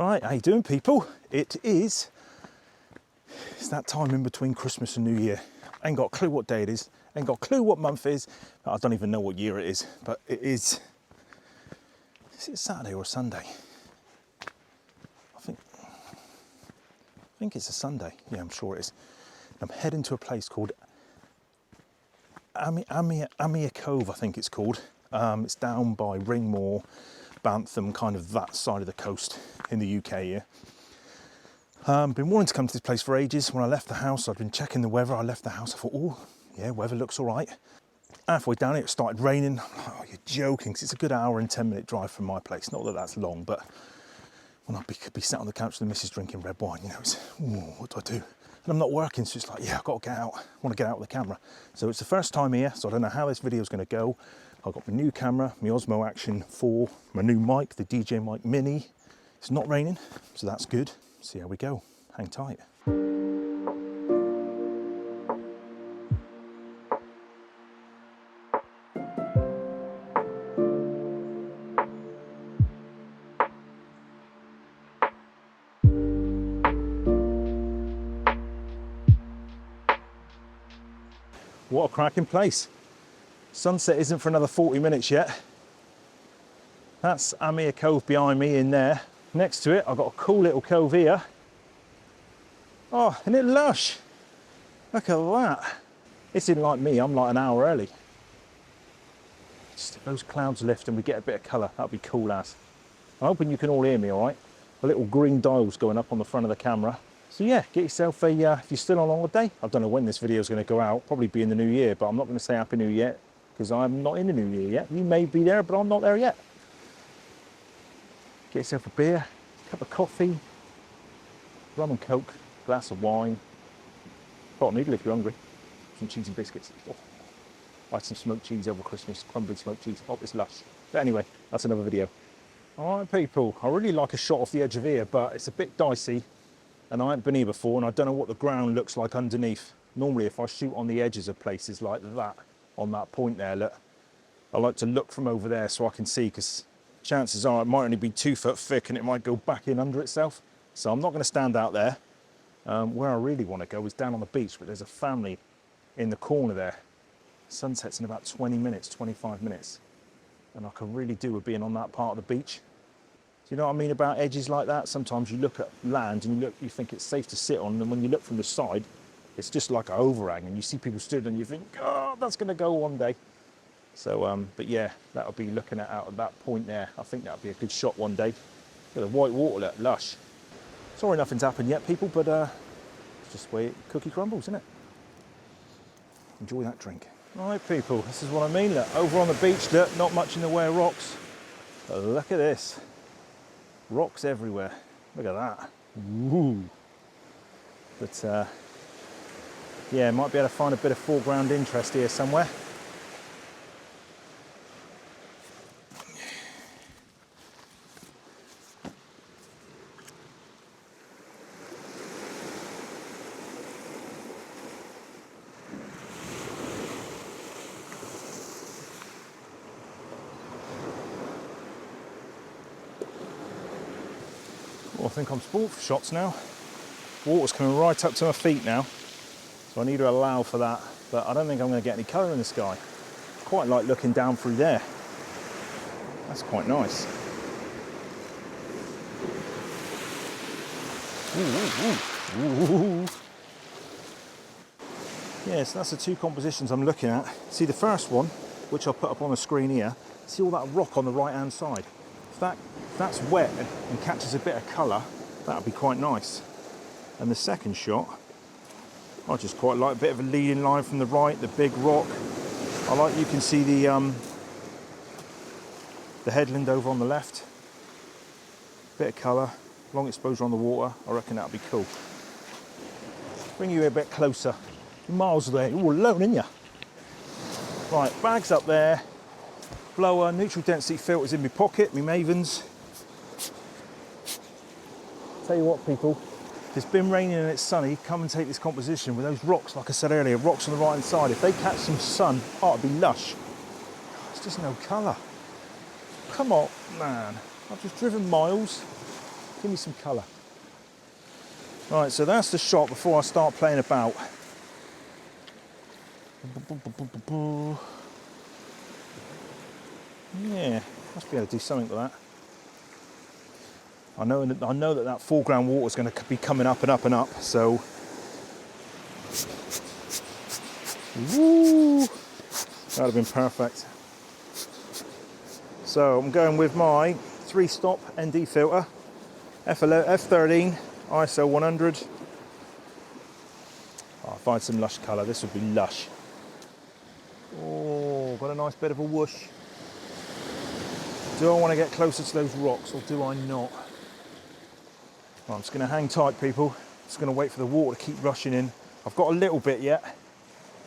Right, how you doing, people? It's that time in between Christmas and New Year. Ain't got a clue what day it is, ain't got a clue what month it is. I don't even know what year it is, but it is it Saturday or Sunday? I think it's a Sunday. Yeah, I'm sure it is. I'm heading to a place called Ayrmer Cove, I think it's called. It's down by Ringmore, Bantham, kind of that side of the coast in the UK here. Been wanting to come to this place for ages. When I left the house, I'd been checking the weather. I left the house, I thought, oh, yeah, weather looks all right. Halfway down it started raining. Oh, you're joking, 'cause it's a good hour and 10-minute drive from my place. Not that that's long, but when I could be sat on the couch with the missus drinking red wine, you know, it's, ooh, what do I do? And I'm not working, so it's like, yeah, I've got to get out. I want to get out with the camera. So it's the first time here, so I don't know how this video is going to go. I've got my new camera, my Osmo Action 4, my new mic, the DJ Mic Mini. It's not raining, so that's good. See how we go. Hang tight. What a cracking place. Sunset isn't for another 40 minutes yet. That's Ayrmer Cove behind me in there. Next to it, I've got a cool little cove here. Oh, isn't it lush? Look at that. It's in like me, I'm like an hour early. Just if those clouds lift and we get a bit of colour, that'd be cool as. I'm hoping you can all hear me all right. A little green dial's going up on the front of the camera. So yeah, get yourself a, if you're still on holiday, I don't know when this video is going to go out, probably be in the new year, but I'm not going to say Happy New Year because I'm not in the new year yet. You may be there, but I'm not there yet. Get yourself a beer, a cup of coffee, rum and coke, glass of wine, hot noodle if you're hungry, some cheese and biscuits. Oh, I had some smoked cheese over Christmas, crumbly smoked cheese. Oh, it's lush. But anyway, that's another video. All right, people, I really like a shot off the edge of here, but it's a bit dicey. And I haven't been here before, and I don't know what the ground looks like underneath. Normally, if I shoot on the edges of places like that, on that point there, look, I like to look from over there so I can see, because chances are it might only be 2 foot thick and it might go back in under itself. So I'm not going to stand out there. Where I really want to go is down on the beach, but there's a family in the corner there. Sunset's in about 20 minutes, 25 minutes. And I can really do with being on that part of the beach. Do you know what I mean about edges like that? Sometimes you look at land and you think it's safe to sit on, and when you look from the side, it's just like an overhang, and you see people stood and you think, oh, that's going to go one day. So, but yeah, that'll be looking at out at that point there. I think that'll be a good shot one day. Look at the white water, look, lush. Sorry nothing's happened yet, people, but it's just the way cookie crumbles, isn't it? Enjoy that drink. All right, people, this is what I mean. Look, over on the beach, look, not much in the way of rocks. But look at this. Rocks everywhere. Look at that. Woo. But yeah, might be able to find a bit of foreground interest here somewhere. Well, I think I'm spoilt for shots now. Water's coming right up to my feet now, so I need to allow for that, but I don't think I'm going to get any colour in the sky. Quite like looking down through there. That's quite nice. Ooh, ooh, ooh. Ooh. Yeah, so that's the two compositions I'm looking at. See the first one, which I'll put up on the screen here, see all that rock on the right hand side? If that's wet and catches a bit of colour, that would be quite nice. And the second shot, I just quite like a bit of a leading line from the right, the big rock. I like you can see the headland over on the left. Bit of colour, long exposure on the water. I reckon that would be cool. Bring you a bit closer. You're miles away. You're all alone, aren't you? Right, bags up there. Blower, neutral density filters in my pocket, my Mavens. Tell you what, people, if it's been raining and it's sunny, come and take this composition with those rocks, like I said earlier, rocks on the right hand side. If they catch some sun, oh, it'd be lush. It's just no colour. Come on, man. I've just driven miles Give me some colour. Right, so that's the shot before I start playing about. Yeah, must be able to do something with that. I know that foreground water is going to be coming up and up and up, so. Woo! That would have been perfect. So I'm going with my 3-stop ND filter, F13, ISO 100. I'll find some lush colour. This would be lush. Oh, got a nice bit of a whoosh. Do I want to get closer to those rocks or do I not? Well, I'm just going to hang tight, people. Just going to wait for the water to keep rushing in. I've got a little bit yet,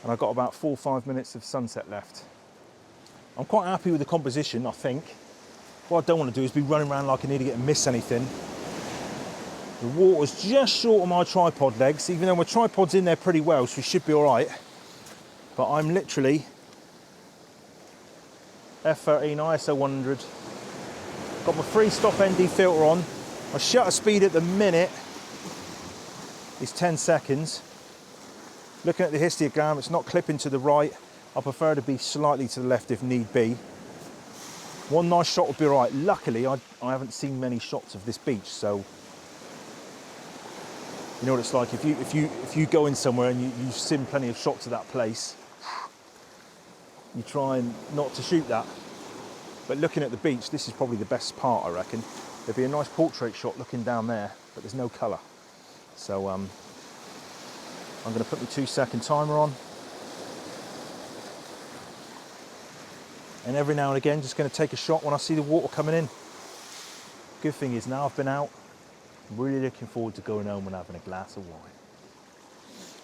and I've got about 4 or 5 minutes of sunset left. I'm quite happy with the composition, I think. What I don't want to do is be running around like an idiot and miss anything. The water's just short of my tripod legs, even though my tripod's in there pretty well, so we should be all right. But I'm literally F13 ISO 100. Got my 3-stop ND filter on. My shutter speed at the minute is 10 seconds. Looking at the histogram, it's not clipping to the right. I prefer to be slightly to the left if need be. One nice shot would be all right. Luckily, I haven't seen many shots of this beach, so you know what it's like. If you go in somewhere and you've seen plenty of shots of that place, you try and not to shoot that. But looking at the beach, this is probably the best part, I reckon. There'd be a nice portrait shot looking down there, but there's no colour. So I'm going to put my 2-second timer on. And every now and again, just going to take a shot when I see the water coming in. Good thing is now I've been out, I'm really looking forward to going home and having a glass of wine.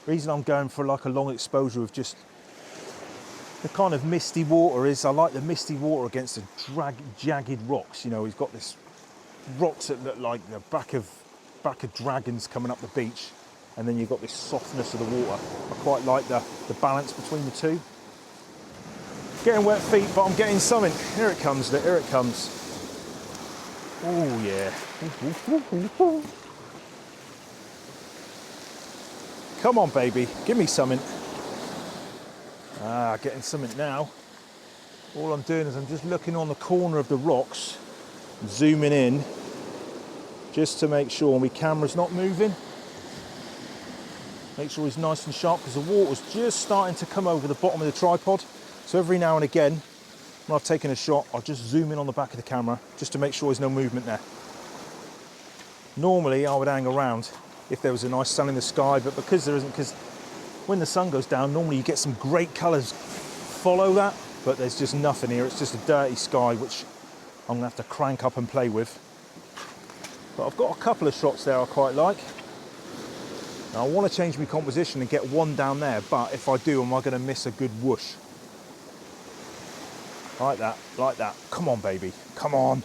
The reason I'm going for like a long exposure of just the kind of misty water is I like the misty water against the jagged rocks. You know, he's got this rocks that look like the back of dragons coming up the beach, and then you've got this softness of the water. I quite like the balance between the two. Getting wet feet, but I'm getting something. Here it comes, here it comes. Oh yeah. Come on, baby, give me something. Ah, getting something now. All I'm doing is I'm just looking on the corner of the rocks, zooming in, just to make sure my camera's not moving. Make sure it's nice and sharp, because the water's just starting to come over the bottom of the tripod. So every now and again, when I've taken a shot, I'll just zoom in on the back of the camera, just to make sure there's no movement there. Normally, I would hang around if there was a nice sun in the sky, but because there isn't, because when the sun goes down, normally you get some great colours follow that, but there's just nothing here. It's just a dirty sky, which I'm gonna have to crank up and play with. But I've got a couple of shots there I quite like. Now I want to change my composition and get one down there, but if I do, am I gonna miss a good whoosh? Like that, like that. Come on, baby, come on.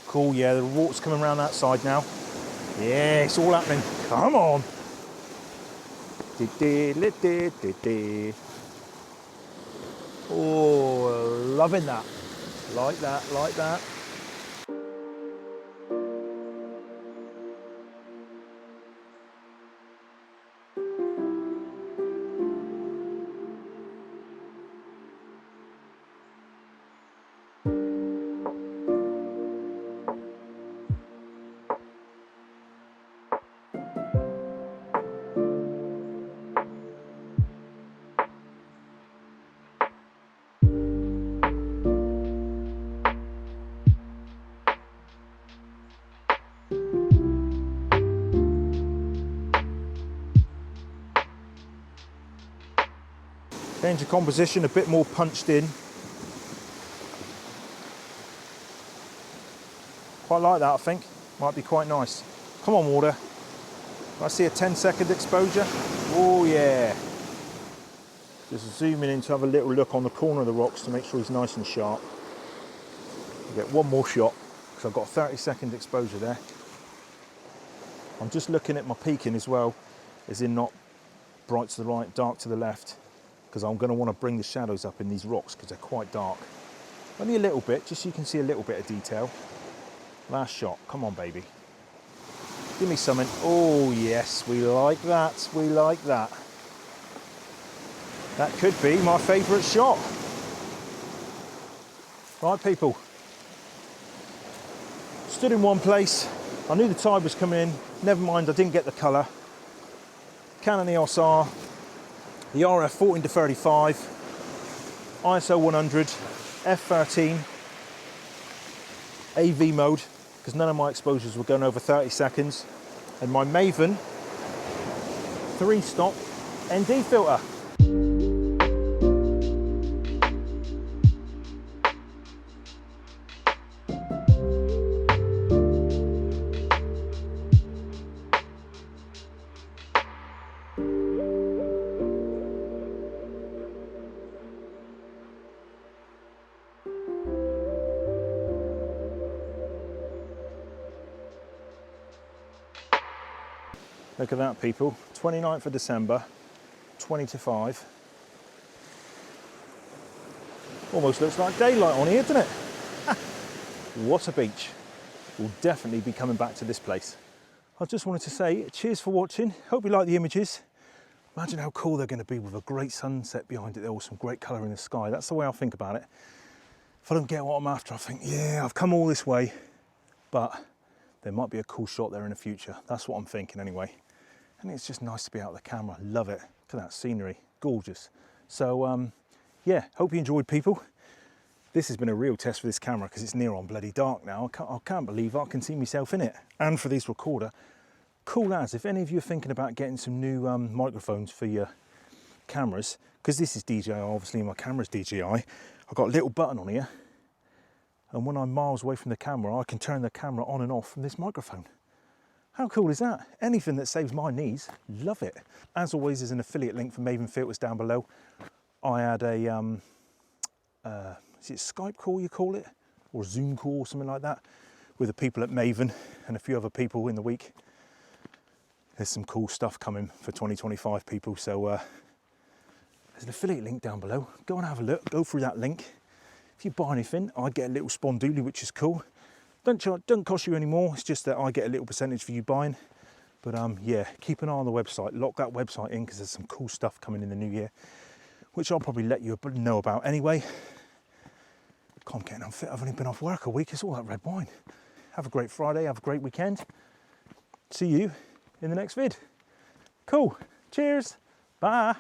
Cool, yeah, the water's coming around that side now. Yeah, it's all happening. Come on. Oh, loving that. Like that, like that. Change the composition, a bit more punched in. Quite like that, I think. Might be quite nice. Come on, water. I see a 10-second exposure. Oh yeah. Just zooming in to have a little look on the corner of the rocks to make sure he's nice and sharp. I'll get one more shot, because I've got a 30-second exposure there. I'm just looking at my peaking as well, as in not bright to the right, dark to the left, because I'm going to want to bring the shadows up in these rocks because they're quite dark. Only a little bit, just so you can see a little bit of detail. Last shot, come on, baby. Give me something. Oh yes, we like that. We like that. That could be my favourite shot. Right, people. Stood in one place. I knew the tide was coming in. Never mind, I didn't get the colour. Canon EOS R, the RF 14 to 35, ISO 100, f13, AV mode, because none of my exposures were going over 30 seconds, and my Maven 3-stop ND filter. Look at that, people. 29th of December, 20 to 5. Almost looks like daylight on here, doesn't it? What a beach. We'll definitely be coming back to this place. I just wanted to say cheers for watching. Hope you like the images. Imagine how cool they're going to be with a great sunset behind it there, or some great colour in the sky. That's the way I think about it. If I don't get what I'm after, I think, yeah, I've come all this way, but there might be a cool shot there in the future. That's what I'm thinking anyway. And it's just nice to be out of the camera. Love it. Look at that scenery. Gorgeous. So, yeah, hope you enjoyed, people. This has been a real test for this camera because it's near on bloody dark now. I can't believe I can see myself in it. And for this recorder, cool as. If any of you are thinking about getting some new microphones for your cameras, because this is DJI, obviously my camera's DJI, I've got a little button on here. And when I'm miles away from the camera, I can turn the camera on and off from this microphone. How cool is that? Anything that saves my knees, love it. As always, there's an affiliate link for Maven filters down below. I had a, is it Skype call you call it? Or Zoom call or something like that with the people at Maven and a few other people in the week. There's some cool stuff coming for 2025, people. So there's an affiliate link down below. Go and have a look, go through that link. If you buy anything, I get a little spondoolie, which is cool. Don't cost you any more, it's just that I get a little percentage for you buying. But yeah, keep an eye on the website, lock that website in because there's some cool stuff coming in the new year, which I'll probably let you know about anyway. God, I'm getting unfit, I've only been off work a week, it's all that red wine. Have a great Friday, have a great weekend. See you in the next vid. Cool, cheers, bye.